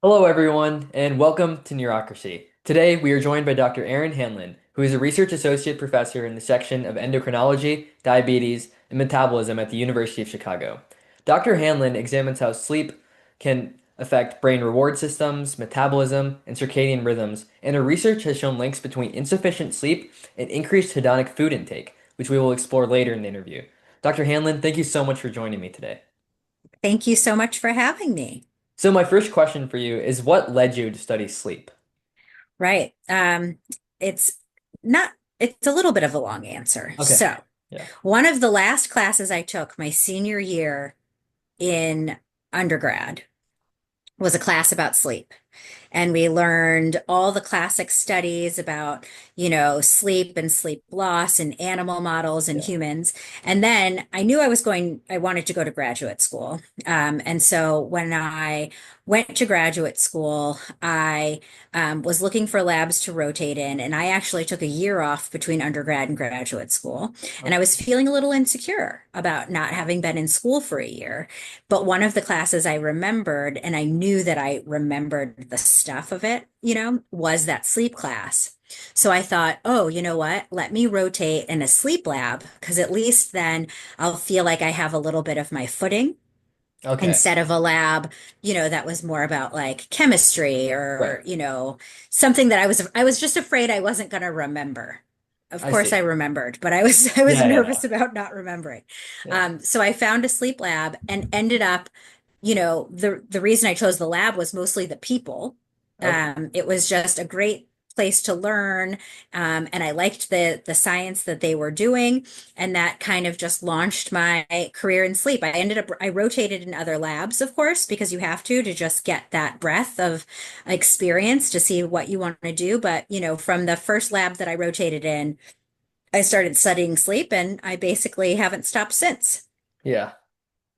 Hello, everyone, and welcome to Neurocracy. Today, we are joined by Dr. Erin Hanlon, who is a research associate professor in the Section of Endocrinology, Diabetes, and Metabolism at the University of Chicago. Dr. Hanlon examines how sleep can affect brain reward systems, metabolism, and circadian rhythms, and her research has shown links between insufficient sleep and increased hedonic food intake, which we will explore later in the interview. Dr. Hanlon, thank you so much for joining me today. Thank you so much for having me. So, my first question for you is what led you to study sleep? Right. It's not, it's a little bit of a long answer. Okay. So, Yeah. one of the last classes I took my senior year in undergrad was a class about sleep. And we learned all the classic studies about, sleep and sleep loss and animal models and Yeah. humans. And then I knew I wanted to go to graduate school. And so when I went to graduate school, I was looking for labs to rotate in. And I actually took a year off between undergrad and graduate school. And I Okay. was feeling a little insecure about not having been in school for a year. But one of the classes I remembered, and I knew that I remembered the stuff of it, was that sleep class. So I thought, oh, you know what? Let me rotate in a sleep lab because at least then I'll feel like I have a little bit of my footing Okay. instead of a lab, that was more about like chemistry Right. or, something that I was just afraid I wasn't going to remember. Of I course I see. remembered, but I was Yeah, yeah, nervous no. about not remembering. Yeah. So I found a sleep lab and ended up, the reason I chose the lab was mostly the people. Okay. It was just a great place to learn, and I liked the science that they were doing, and that kind of just launched my career in sleep. I rotated in other labs, of course, because you have to just get that breadth of experience to see what you want to do. But, from the first lab that I rotated in, I started studying sleep and I basically haven't stopped since. Yeah.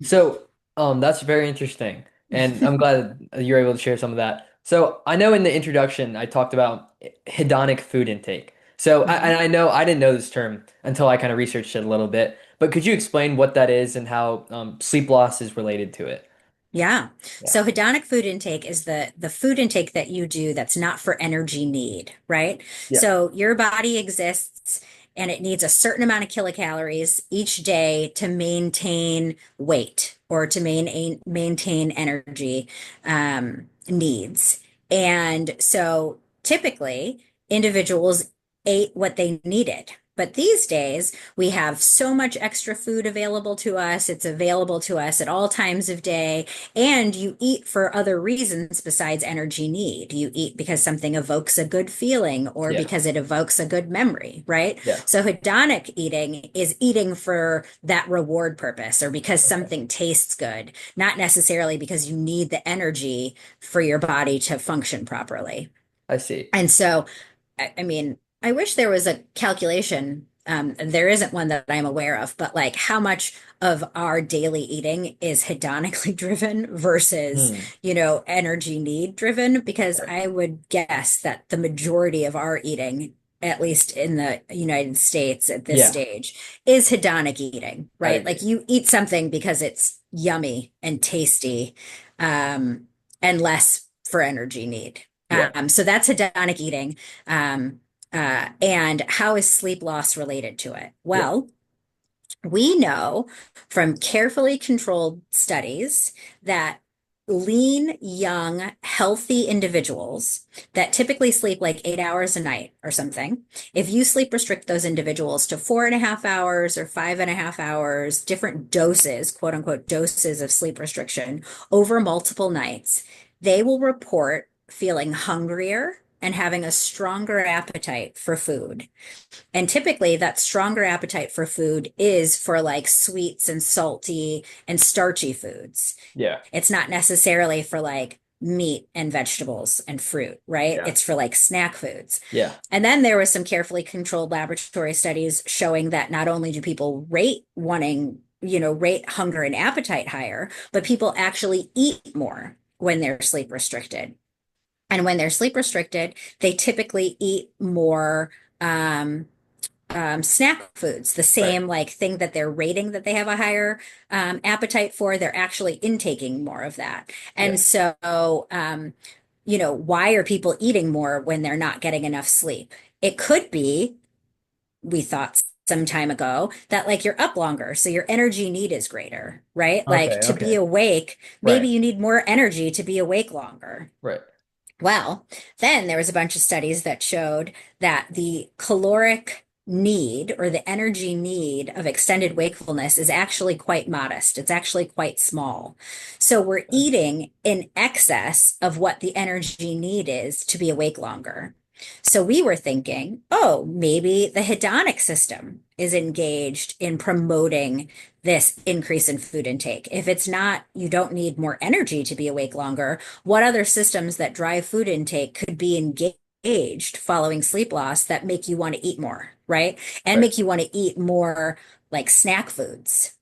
So, that's very interesting, and I'm glad that you're able to share some of that. So, I know in the introduction I talked about hedonic food intake. So, Mhm. and I know I didn't know this term until I kind of researched it a little bit, but could you explain what that is and how sleep loss is related to it? Yeah. Yeah. So hedonic food intake is the food intake that you do that's not for energy need, right? Yeah. So your body exists and it needs a certain amount of kilocalories each day to maintain weight or to maintain energy needs. And so typically individuals ate what they needed. But these days, we have so much extra food available to us. It's available to us at all times of day. And you eat for other reasons besides energy need. You eat because something evokes a good feeling or Yeah. because it evokes a good memory, right? Yeah. So hedonic eating is eating for that reward purpose or because Okay. something tastes good, not necessarily because you need the energy for your body to function properly. I see. And so, I mean, I wish there was a calculation. There isn't one that I'm aware of, but like how much of our daily eating is hedonically driven versus, Hmm. energy need driven? Because Right. I would guess that the majority of our eating, at least in the United States at this Yeah, stage, is hedonic eating, I right? Like agree. you eat something because it's yummy and tasty, um, and less for energy need. Yeah. So that's hedonic eating. And how is sleep loss related to it? Yeah. Well, we know from carefully controlled studies that lean, young, healthy individuals that typically sleep like 8 hours a night or something, if you sleep restrict those individuals to 4.5 hours or 5.5 hours, different doses, quote unquote, doses of sleep restriction over multiple nights, they will report feeling hungrier and having a stronger appetite for food. And typically, that stronger appetite for food is for like sweets and salty and starchy foods. Yeah. It's not necessarily for like meat and vegetables and fruit, right? Yeah. It's for like snack foods. Yeah. And then there was some carefully controlled laboratory studies showing that not only do people rate hunger and appetite higher, but people actually eat more when they're sleep restricted. And when they're sleep restricted, they typically eat more um, snack foods, the Right. same like thing that they're rating that they have a higher appetite for, they're actually intaking more of that. Yeah. And so, why are people eating more when they're not getting enough sleep? It could be, we thought some time ago, that like you're up longer, so your energy need is greater, right? Like Okay. to be Okay. awake, maybe Right. you need more energy to be awake longer. Right. Well, then there was a bunch of studies that showed that the caloric need or the energy need of extended wakefulness is actually quite modest. It's actually quite small. So we're eating in excess of what the energy need is to be awake longer. So we were thinking, oh, maybe the hedonic system is engaged in promoting this increase in food intake. If it's not, you don't need more energy to be awake longer, what other systems that drive food intake could be engaged following sleep loss that make you want to eat more, right? And Right. make you want to eat more like snack foods.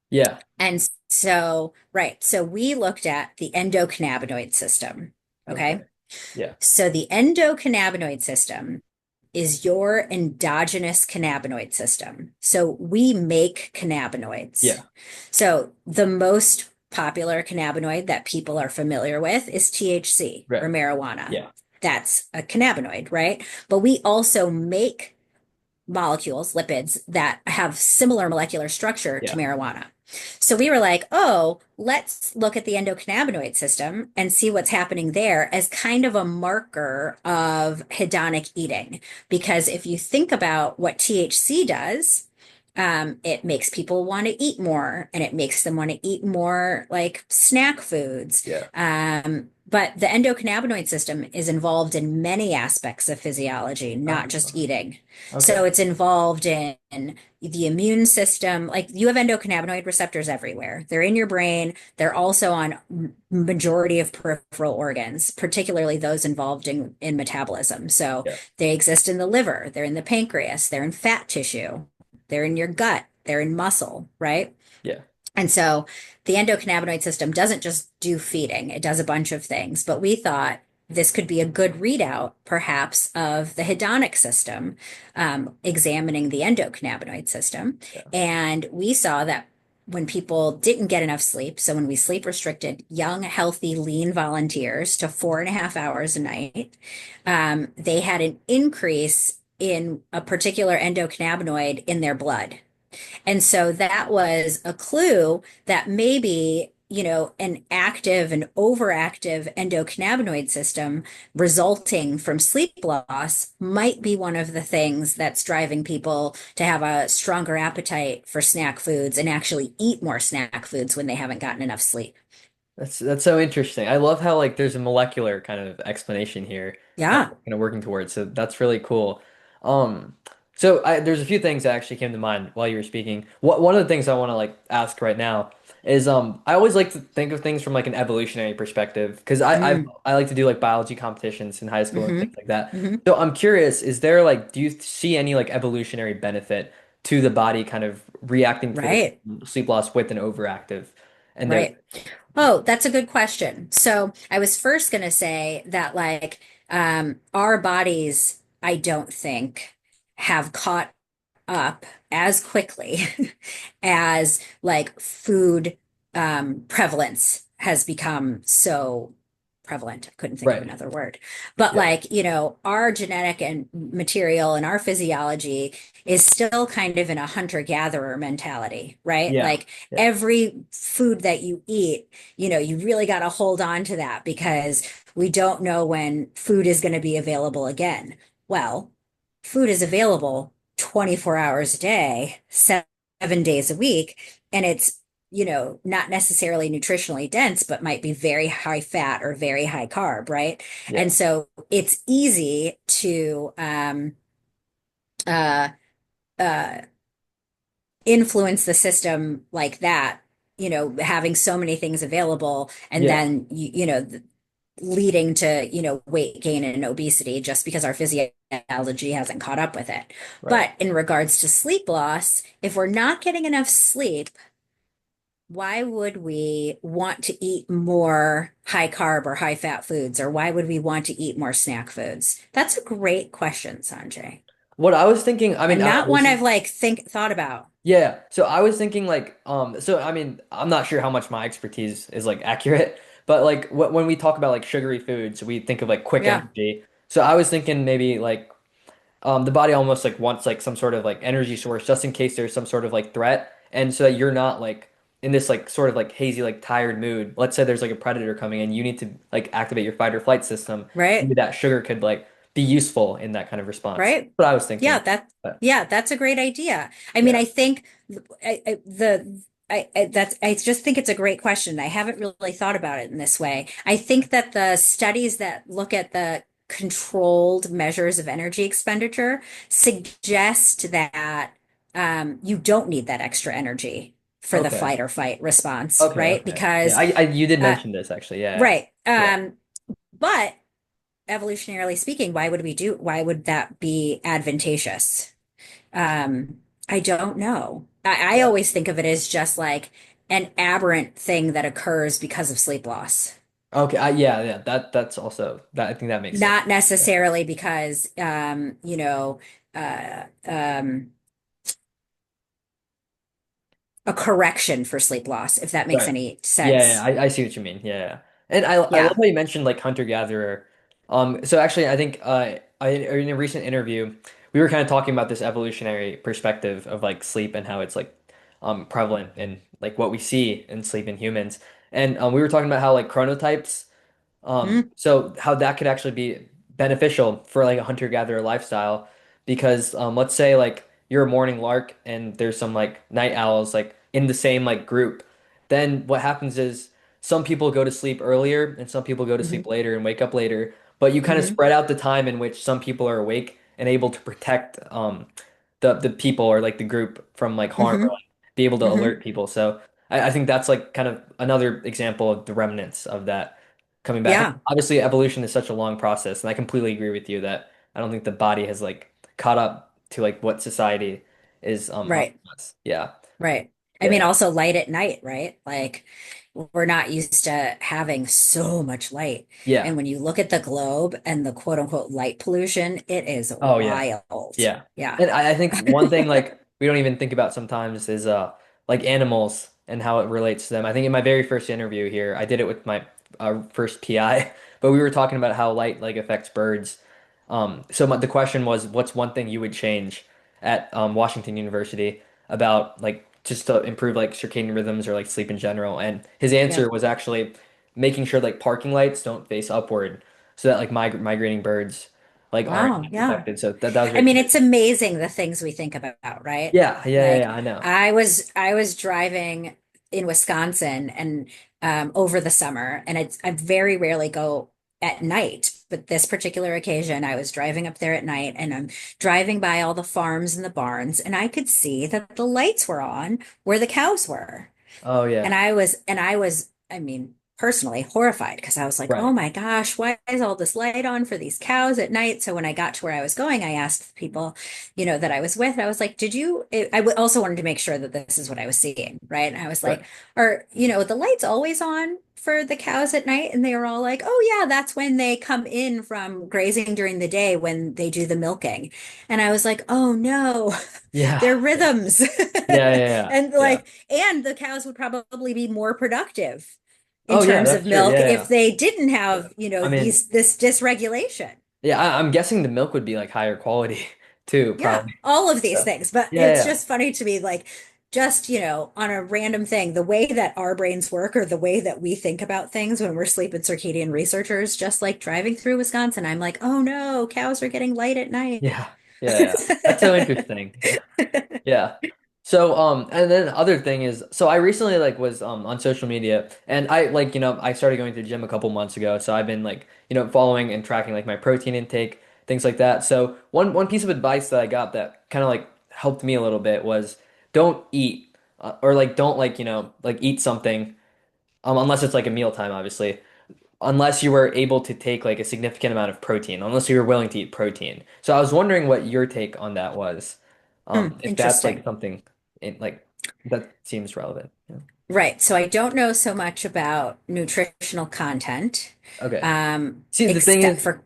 Yeah. And so, right. So we looked at the endocannabinoid system. Okay. Okay. Yeah. So the endocannabinoid system is your endogenous cannabinoid system. So we make cannabinoids. Yeah. So the most popular cannabinoid that people are familiar with is THC or Right. marijuana. Yeah. That's a cannabinoid, right? But we also make molecules, lipids that have similar molecular structure to Yeah. marijuana. So we were like, oh, let's look at the endocannabinoid system and see what's happening there as kind of a marker of hedonic eating. Because if you think about what THC does, it makes people want to eat more and it makes them want to eat more like snack foods. Yeah. But the endocannabinoid system is involved in many aspects of physiology, not just eating. Okay. So it's involved in the immune system. Like you have endocannabinoid receptors everywhere. They're in your brain. They're also on majority of peripheral organs, particularly those involved in metabolism. So Yeah. they exist in the liver, they're in the pancreas, they're in fat tissue, they're in your gut, they're in muscle, right? Yeah. And so the endocannabinoid system doesn't just do feeding, it does a bunch of things. But we thought this could be a good readout, perhaps, of the hedonic system, examining the endocannabinoid system. Yeah. And we saw that when people didn't get enough sleep, so when we sleep restricted young, healthy, lean volunteers to 4.5 hours a night, they had an increase in a particular endocannabinoid in their blood. And so that was a clue that maybe, an active and overactive endocannabinoid system resulting from sleep loss might be one of the things that's driving people to have a stronger appetite for snack foods and actually eat more snack foods when they haven't gotten enough sleep. That's so interesting. I love how like there's a molecular kind of explanation here that Yeah. we're kind of working towards. So that's really cool. Um, so there's a few things that actually came to mind while you were speaking. One of the things I want to like ask right now is I always like to think of things from like an evolutionary perspective because Mm, I like to do like biology competitions in high school and things hmm like that. hmm So I'm curious, is there like do you see any like evolutionary benefit to the body kind of reacting to this Right. sleep loss with an overactive endo? Right. Oh, that's a good question. So I was first going to say that, like, our bodies, I don't think, have caught up as quickly as like food prevalence has become so prevalent. I couldn't think of Right. another word. But Yeah. like, our genetic and material and our physiology is still kind of in a hunter-gatherer mentality, right? Yeah. Like Yeah. every food that you eat, you really got to hold on to that because we don't know when food is going to be available again. Well, food is available 24 hours a day, 7 days a week, and it's, not necessarily nutritionally dense, but might be very high fat or very high carb, right? And Yeah. so it's easy to uh, uh, influence the system like that, having so many things available, and Yeah. then, leading to, weight gain and obesity just because our physiology hasn't caught up with it. Right. But in regards to sleep loss, if we're not getting enough sleep, why would we want to eat more high carb or high fat foods? Or why would we want to eat more snack foods? That's a great question, Sanjay. What I was thinking, I mean, And not one this is I've like think thought about. yeah. So I was thinking like so I mean, I'm not sure how much my expertise is like accurate, but like when we talk about like sugary foods, we think of like quick Yeah, energy. So I was thinking maybe like the body almost like wants like some sort of like energy source just in case there's some sort of like threat, and so that you're not like in this like sort of like hazy like tired mood. Let's say there's like a predator coming and you need to like activate your fight or flight system. right, Maybe that sugar could like be useful in that kind of response. right. That's what I was Yeah, thinking. But yeah, that's a great idea. I mean, yeah. I think I just think it's a great question. I haven't really thought about it in this way. I think that the studies that look at the controlled measures of energy expenditure suggest that you don't need that extra energy for the Okay. fight or fight response, Okay. right? Okay. Yeah. Because I you did uh, mention this actually. Yeah. right. Yeah. But evolutionarily speaking, why would that be advantageous? I don't know. I Yeah. always think of it as just like an aberrant thing that occurs because of sleep loss, Okay. Yeah. Yeah. That's also that. I think that makes sense. not Yeah. necessarily because, a correction for sleep loss, if that makes Right. any Yeah, yeah, sense. I see what you mean. Yeah, yeah. And I love Yeah. how you mentioned like hunter-gatherer. So actually I think in a recent interview we were kind of talking about this evolutionary perspective of like sleep and how it's like prevalent in like what we see in sleep in humans. And we were talking about how like chronotypes Mm, so how that could actually be beneficial for like a hunter-gatherer lifestyle because let's say like you're a morning lark and there's some like night owls like in the same like group. Then what happens is some people go to sleep earlier and some people go to hmm sleep later and wake up later, but you kind of hmm spread out the time in which some people are awake and able to protect the people or like the group from like harm or hmm like be able to hmm alert people. So I think that's like kind of another example of the remnants of that coming back. Yeah. Obviously, evolution is such a long process, and I completely agree with you that I don't think the body has like caught up to like what society is Right. offering us. Yeah, Right. I yeah, mean, yeah, also light at night, right? Like we're not used to having so much light. yeah. And when you look at the globe and the quote unquote light pollution, it is Oh yeah, wild. yeah. Yeah. And I think one thing like we don't even think about sometimes is like animals and how it relates to them. I think in my very first interview here, I did it with my first PI, but we were talking about how light like affects birds. So the question was, what's one thing you would change at Washington University about like just to improve like circadian rhythms or like sleep in general? And his Yeah. answer was actually making sure like parking lights don't face upward so that like migrating birds like aren't Wow. Yeah. affected. So that was I very mean, clear. it's amazing the things we think about, right? Yeah, yeah, yeah, Like yeah, I know. I was driving in Wisconsin and over the summer, and I very rarely go at night. But this particular occasion, I was driving up there at night, and I'm driving by all the farms and the barns, and I could see that the lights were on where the cows were. Oh yeah. I mean, personally horrified because I was like, oh Right. my gosh, why is all this light on for these cows at night? So when I got to where I was going, I asked the people, that I was with, I was like, also wanted to make sure that this is what I was seeing, right? And I was Right. like, are, the lights always on for the cows at night? And they were all like, oh yeah, that's when they come in from grazing during the day when they do the milking. And I was like, oh no, their Yeah. Yeah. rhythms. Yeah, yeah, yeah. And Yeah. like, and the cows would probably be more productive in Oh yeah, terms of that's true. milk Yeah, if yeah. they didn't Yeah. have, I mean, this dysregulation. yeah, I'm guessing the milk would be like higher quality too, Yeah, probably. all of these So things. But yeah, it's yeah. just funny to me, like, just, on a random thing, the way that our brains work or the way that we think about things when we're sleep and circadian researchers, just like driving through Wisconsin, I'm like, oh no, cows are getting light at night. Yeah. Yeah, yeah. That's so interesting. Yeah. Yeah. So and then the other thing is so I recently like was on social media and I like I started going to the gym a couple months ago so I've been like following and tracking like my protein intake things like that. So one piece of advice that I got that kind of like helped me a little bit was don't eat or like don't like like eat something unless it's like a mealtime obviously unless you were able to take like a significant amount of protein, unless you were willing to eat protein. So I was wondering what your take on that was. If that's like Interesting. something like that seems relevant. Yeah. Right. So I don't know so much about nutritional content, Okay. um, See, the thing except is, for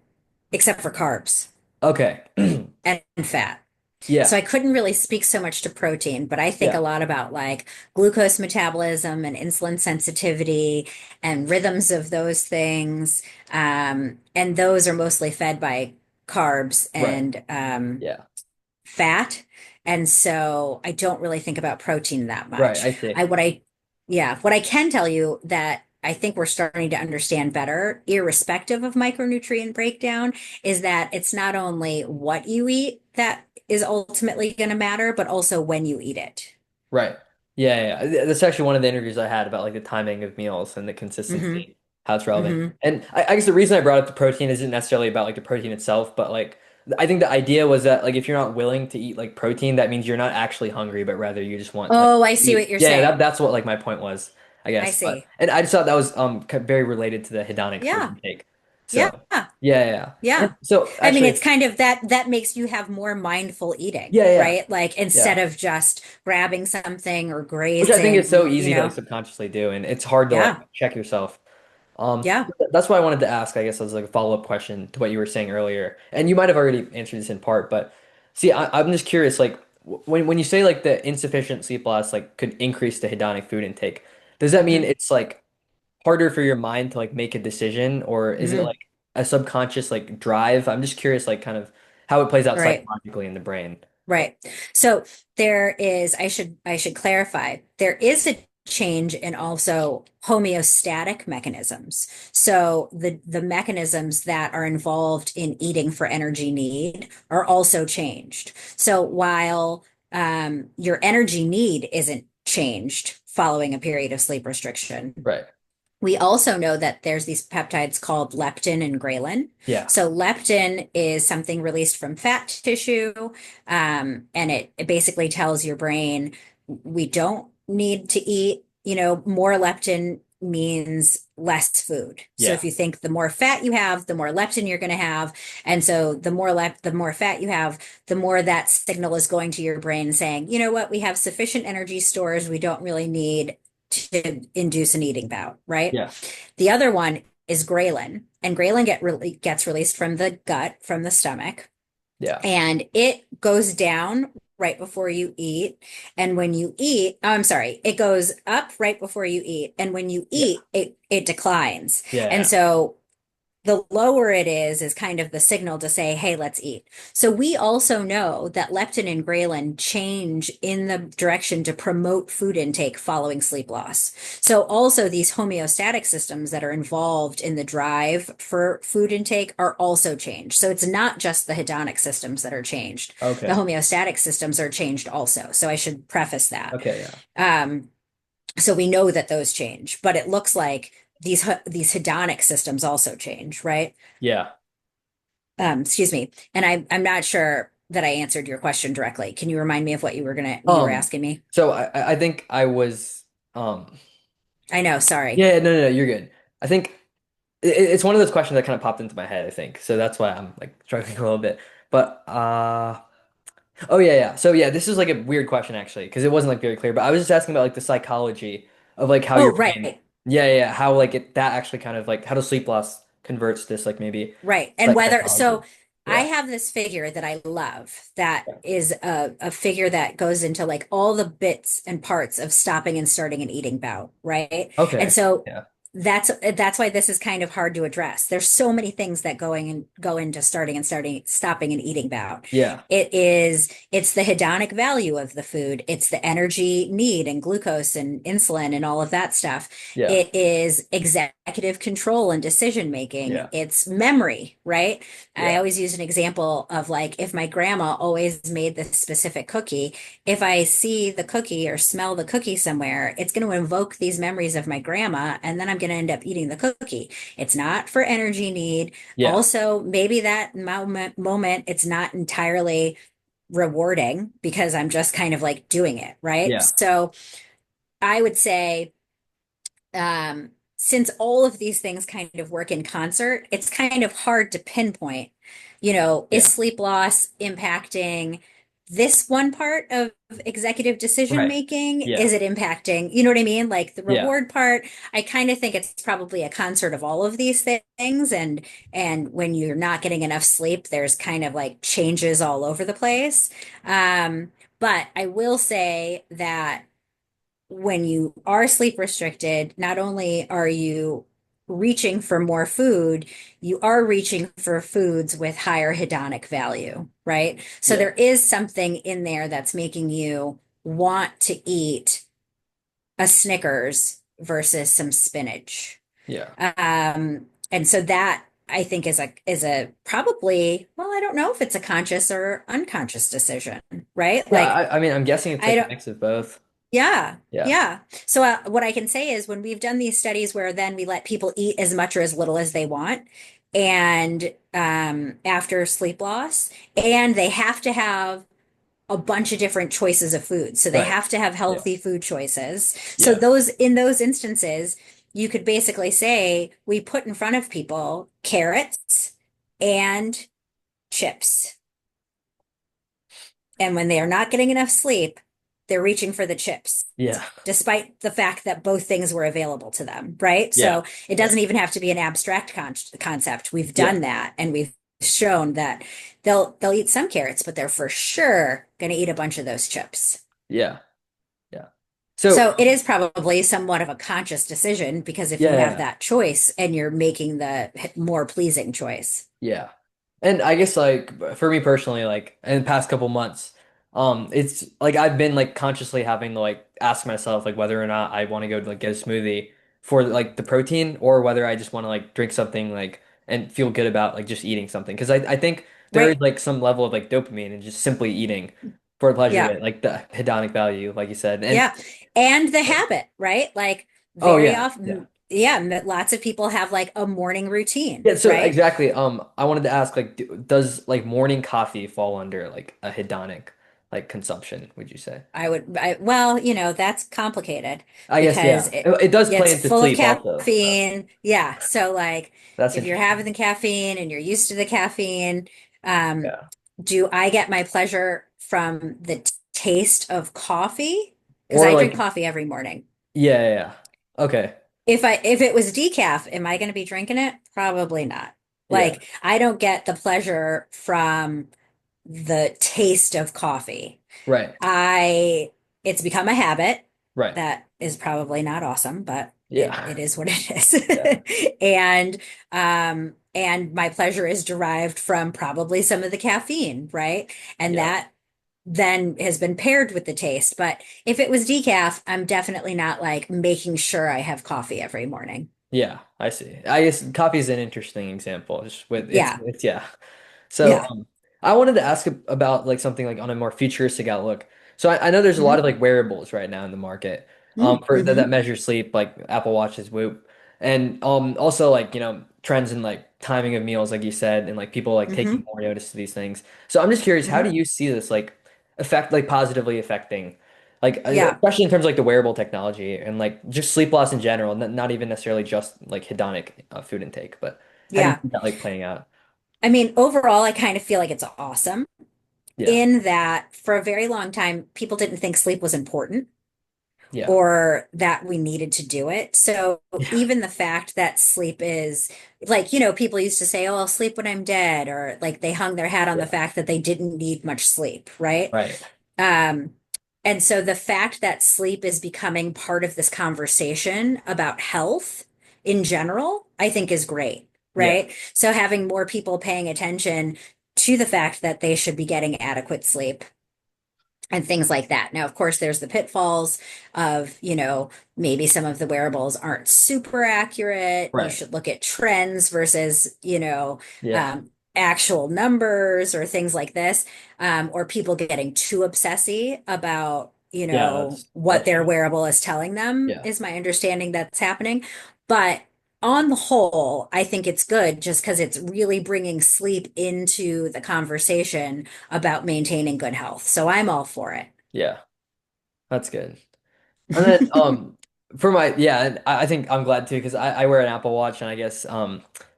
except for carbs. Okay. and fat. So Yeah. I couldn't really speak so much to protein, but I think a Yeah. lot about like glucose metabolism and insulin sensitivity and rhythms of those things. And those are mostly fed by carbs Right. and Yeah. fat. And so I don't really think about protein that Right. much. I see. Yeah, what I can tell you that I think we're starting to understand better, irrespective of micronutrient breakdown, is that it's not only what you eat that is ultimately going to matter, but also when you eat it. Right. Yeah, yeah. That's actually one of the interviews I had about like the timing of meals and the Hmm. consistency, how it's relevant. Hmm. And I guess the reason I brought up the protein isn't necessarily about like the protein itself, but like I think the idea was that like if you're not willing to eat like protein, that means you're not actually hungry, but rather you just want like Oh, I see what eat. you're Yeah, saying. that's what like my point was, I I guess. But see. and I just thought that was very related to the hedonic food Yeah. intake. Yeah. So yeah, yeah, yeah. Yeah. And so I mean, it's actually, kind of that makes you have more mindful eating, yeah, yeah, right? Like yeah. instead of just grabbing something or Which I think is so grazing, easy to like subconsciously do, and it's hard to like Yeah. check yourself. Um, Yeah. that's why I wanted to ask, I guess, as like a follow-up question to what you were saying earlier. And you might have already answered this in part, but see, I'm just curious, like when you say like the insufficient sleep loss like could increase the hedonic food intake, does that mean Hmm. it's like harder for your mind to like make a decision, or is it Hmm. like a subconscious like drive? I'm just curious, like kind of how it plays out Right. psychologically in the brain. Right. So there is, I should clarify, there is a change in also homeostatic mechanisms. So the mechanisms that are involved in eating for energy need are also changed. So while your energy need isn't changed following a period of sleep restriction, Right. we also know that there's these peptides called leptin and ghrelin. Yeah. So leptin is something released from fat tissue, and it basically tells your brain we don't need to eat. More leptin means less food. So if Yeah. you think the more fat you have, the more leptin you're going to have, and so the more fat you have, the more that signal is going to your brain saying, you know what, we have sufficient energy stores. We don't really need to induce an eating bout, right? Yeah. The other one is ghrelin, and gets released from the gut, from the stomach, Yeah. and it goes down right before you eat. And when you eat, oh, I'm sorry, it goes up right before you eat, and when you Yeah. eat, it declines. And Yeah. so the lower it is kind of the signal to say, hey, let's eat. So we also know that leptin and ghrelin change in the direction to promote food intake following sleep loss. So also these homeostatic systems that are involved in the drive for food intake are also changed. So it's not just the hedonic systems that are changed. The Okay. homeostatic systems are changed also. So I should preface that. Okay. Yeah. Um, so we know that those change, but it looks like these hedonic systems also change, right? Yeah. Excuse me. And I'm not sure that I answered your question directly. Can you remind me of what you were Um, asking me? so I think I was I know, sorry. yeah, no, you're good. I think it's one of those questions that kind of popped into my head, I think. So that's why I'm like struggling a little bit. But oh yeah, yeah. So yeah, this is like a weird question actually, because it wasn't like very clear, but I was just asking about like the psychology of like how your Oh, brain right. yeah, yeah, yeah, how like that actually kind of like how does sleep loss converts this like maybe Right. And whether, psychology. so I Yeah. have this figure that I love that Yeah. is a figure that goes into like all the bits and parts of stopping and starting an eating bout, right? And Okay. so Yeah. that's why this is kind of hard to address. There's so many things that go into stopping an eating bout. Yeah. It's the hedonic value of the food. It's the energy need and glucose and insulin and all of that stuff. Yeah. It is executive control and decision making. Yeah. It's memory, right? I Yeah. always use an example of like if my grandma always made this specific cookie, if I see the cookie or smell the cookie somewhere, it's going to invoke these memories of my grandma, and then I'm going to end up eating the cookie. It's not for energy need. Yeah. Also, maybe that moment it's not entirely rewarding because I'm just kind of like doing it, right? Yeah. So I would say since all of these things kind of work in concert, it's kind of hard to pinpoint, is Yeah. sleep loss impacting this one part of executive decision Right. making, Yeah. is it impacting, you know what I mean? Like the Yeah. reward part, I kind of think it's probably a concert of all of these things. And when you're not getting enough sleep, there's kind of like changes all over the place. But I will say that when you are sleep restricted, not only are you reaching for more food, you are reaching for foods with higher hedonic value, right? So Yeah. there is something in there that's making you want to eat a Snickers versus some spinach. Yeah. And so that I think is a probably, well, I don't know if it's a conscious or unconscious decision, right? Yeah. Like I mean, I'm guessing it's I like a don't mix of both. yeah, Yeah. yeah. So what I can say is when we've done these studies where then we let people eat as much or as little as they want, and after sleep loss, and they have to have a bunch of different choices of food. So they Right. have to have Yeah. healthy food choices. So Yeah. those in those instances, you could basically say we put in front of people carrots and chips. And when they are not getting enough sleep, they're reaching for the chips, Yeah. despite the fact that both things were available to them, right? Yeah. So it Yeah. doesn't even have to be an abstract concept. We've Yeah. done that and we've shown that they'll eat some carrots, but they're for sure going to eat a bunch of those chips. Yeah. Yeah. So, So it is probably somewhat of a conscious decision because if yeah. you Yeah. have Yeah. that choice and you're making the more pleasing choice. Yeah. And I guess like for me personally, like in the past couple months, it's like I've been like consciously having to like ask myself like whether or not I want to go to like get a smoothie for like the protein or whether I just want to like drink something like and feel good about like just eating something. Because I think there is Right. like some level of like dopamine and just simply eating for the pleasure of Yeah. it, like the hedonic value, like you said. And Yeah. And the habit, right? Like oh very yeah, yeah. often, yeah, lots of people have like a morning routine, Yeah, so right? exactly. I wanted to ask, like, does like morning coffee fall under like a hedonic like consumption, would you say? Well, that's complicated I guess because yeah. It does play it's into full of sleep also. caffeine. Yeah. So like That's if you're interesting. having the caffeine and you're used to the caffeine, um, Yeah. do I get my pleasure from the taste of coffee? Because Or I drink like coffee every morning. yeah, yeah, yeah. Okay. If it was decaf, am I going to be drinking it? Probably not. Yeah. Like I don't get the pleasure from the taste of coffee. Right. I It's become a habit Right. that is probably not awesome, but it Yeah. is what it Yeah. is. And my pleasure is derived from probably some of the caffeine, right? And Yeah. that then has been paired with the taste. But if it was decaf, I'm definitely not like making sure I have coffee every morning. Yeah, I see. I guess coffee is an interesting example. Just with Yeah. it's yeah. So Yeah. I wanted to ask about like something like on a more futuristic outlook. So I know there's a lot of Hmm. like wearables right now in the market for that Mm-hmm. measure sleep, like Apple Watches, Whoop, and also like trends in like timing of meals, like you said, and like people like taking Hmm. more notice to these things. So I'm just curious, how do Hmm. you see this like positively affecting? Like Yeah. especially in terms of like the wearable technology and like just sleep loss in general, not even necessarily just like hedonic food intake, but how do you Yeah. see that like playing out? I mean, overall, I kind of feel like it's awesome Yeah. in that for a very long time, people didn't think sleep was important Yeah. or that we needed to do it. So Yeah. even the fact that sleep is like, people used to say, oh, I'll sleep when I'm dead, or like they hung their hat on the Yeah. fact that they didn't need much sleep, right? Right. Um, and so the fact that sleep is becoming part of this conversation about health in general, I think is great, Yeah. right? So having more people paying attention to the fact that they should be getting adequate sleep and things like that. Now, of course, there's the pitfalls of, maybe some of the wearables aren't super accurate. You Right. should look at trends versus, Yeah. actual numbers or things like this, or people getting too obsessy about, Yeah, what that's their true. wearable is telling them, Yeah. is my understanding that's happening. But on the whole, I think it's good just because it's really bringing sleep into the conversation about maintaining good health. So I'm all for it. Yeah. That's good. And then for my yeah, and I think I'm glad too because I wear an Apple Watch and I guess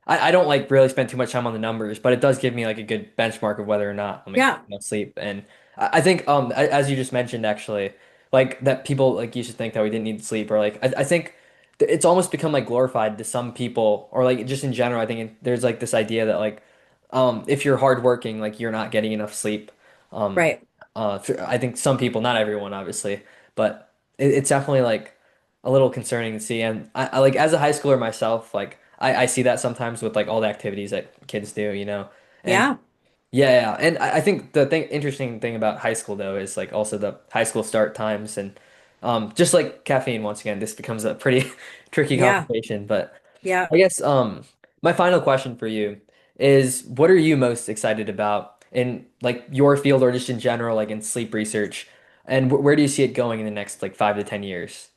I don't like really spend too much time on the numbers, but it does give me like a good benchmark of whether or not I'm like Yeah. getting enough sleep. And I think as you just mentioned actually, like that people like used to think that we didn't need sleep or like I think it's almost become like glorified to some people or like just in general. I think there's like this idea that like if you're hardworking, like you're not getting enough sleep. Um, Right. I think some people, not everyone, obviously, but it's definitely like a little concerning to see. And I like as a high schooler myself, like I see that sometimes with like all the activities that kids do, you know. And Yeah. yeah, and I think the interesting thing about high school though is like also the high school start times and just like caffeine once again, this becomes a pretty tricky Yeah. conversation. But Yeah. I guess my final question for you is what are you most excited about in like your field or just in general, like in sleep research, and where do you see it going in the next like 5 to 10 years?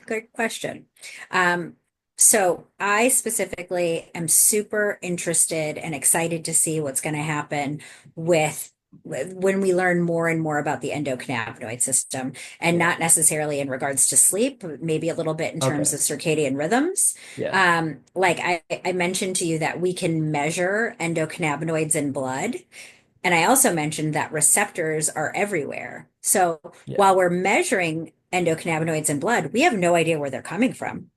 Good question. Um, so I specifically am super interested and excited to see what's going to happen with when we learn more and more about the endocannabinoid system, and Yeah. not necessarily in regards to sleep, but maybe a little bit in terms Okay. of circadian rhythms. Yeah. Like I mentioned to you that we can measure endocannabinoids in blood. And I also mentioned that receptors are everywhere. So Yeah. while we're measuring endocannabinoids in blood, we have no idea where they're coming from.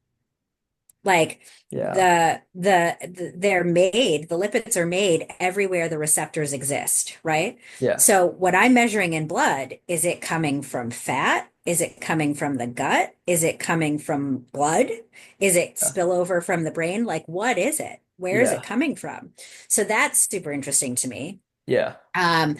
Like Yeah. they're made, the lipids are made everywhere the receptors exist, right? Yeah. So what I'm measuring in blood, is it coming from fat? Is it coming from the gut? Is it coming from blood? Is it Yeah. spillover from the brain? Like what is it? Where is it Yeah. coming from? So that's super interesting to me. Yeah. Um,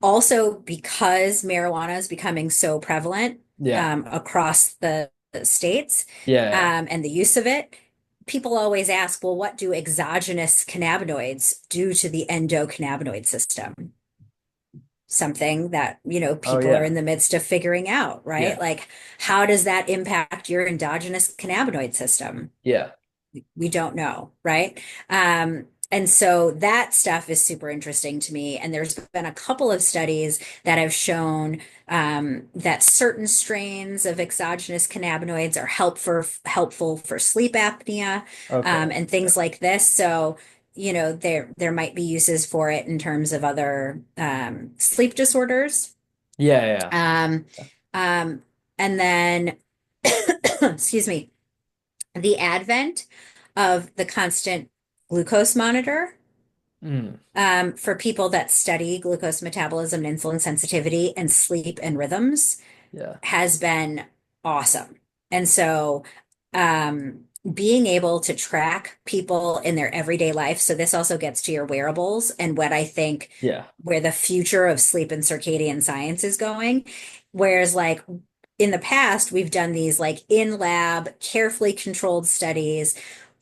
Also, because marijuana is becoming so prevalent Yeah. across the states, Yeah. Yeah. and the use of it, people always ask, well, what do exogenous cannabinoids do to the endocannabinoid system? Something that, Oh people are yeah. in the midst of figuring out, right? Yeah. Like, how does that impact your endogenous cannabinoid system? Yeah. We don't know, right? And so that stuff is super interesting to me. And there's been a couple of studies that have shown that certain strains of exogenous cannabinoids are helpful for sleep apnea, Okay. and things like this. So, there might be uses for it in terms of other sleep disorders. Yeah. Yeah. Um, um, and then, excuse me, the advent of the constant glucose monitor, Mm, for people that study glucose metabolism and insulin sensitivity and sleep and rhythms yeah. has been awesome. And so, being able to track people in their everyday life. So this also gets to your wearables and what I think Yeah. where the future of sleep and circadian science is going. Whereas like in the past, we've done these like in lab, carefully controlled studies.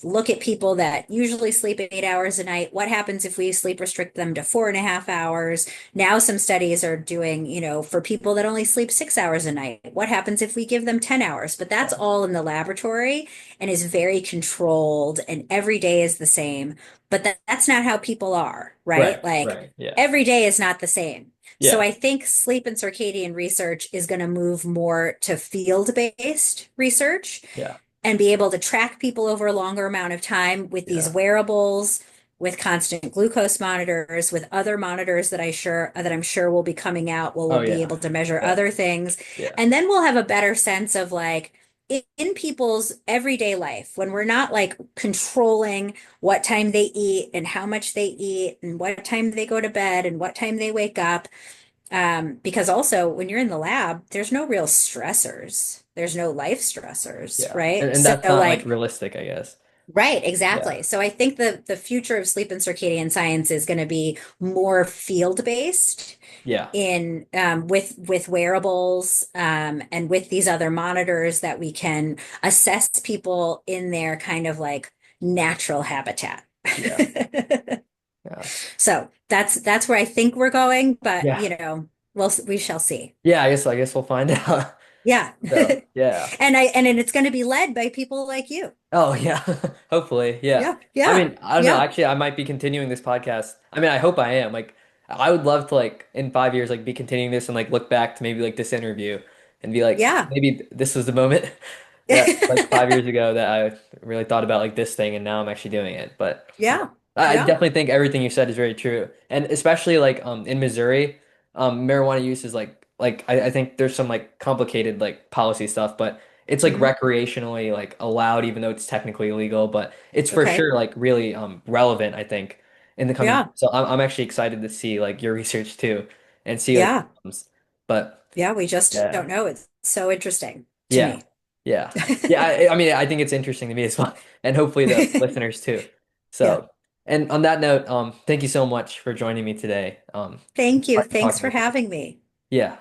Look at people that usually sleep 8 hours a night. What happens if we sleep restrict them to 4.5 hours? Now, some studies are doing, for people that only sleep 6 hours a night, what happens if we give them 10 hours? But that's Yeah. all in the laboratory and is very controlled, and every day is the same. But that's not how people are, right? Right. Like Right. Yeah. every day is not the same. So Yeah. I think sleep and circadian research is going to move more to field-based research Yeah. and be able to track people over a longer amount of time with these Yeah. wearables, with constant glucose monitors, with other monitors that I'm sure will be coming out, where we'll Oh be yeah. able to measure Yeah. other things. Yeah. And then we'll have a better sense of like in people's everyday life, when we're not like controlling what time they eat and how much they eat and what time they go to bed and what time they wake up. Because also when you're in the lab, there's no real stressors. There's no life stressors, Yeah. right? And So that's not like like, realistic, I guess. right, Yeah. exactly. So I think the future of sleep and circadian science is going to be more field-based Yeah. in with wearables, and with these other monitors that we can assess people in their kind of like natural habitat. Yeah. Yeah. So that's where I think we're going, but Yeah. we shall see. Yeah, I guess we'll find out. Yeah. So, yeah. And it's going to be led by people like you. Oh, yeah. Hopefully. Yeah. Yeah, I yeah, mean, I don't know. yeah, Actually, I might be continuing this podcast. I mean, I hope I am. Like, I would love to like in 5 years like be continuing this and like look back to maybe like this interview and be like, yeah. maybe this was the moment that like 5 years ago that I really thought about like this thing and now I'm actually doing it. But yeah, Yeah, I yeah, definitely think everything you said is very true. And especially like in Missouri. marijuana use is like I think there's some like complicated like policy stuff, but it's like Hmm. recreationally like allowed even though it's technically illegal, but it's for Okay. sure like really relevant, I think, in the coming. Yeah. So I'm actually excited to see like your research too and see like Yeah. what comes. But Yeah. We just yeah. don't know. It's so interesting to Yeah. me. Yeah. Yeah, I mean I think it's interesting to me as well and hopefully the listeners too. Yeah. So, and on that note, thank you so much for joining me today. Thank you. Pleasure Thanks talking for with you. having me. Yeah.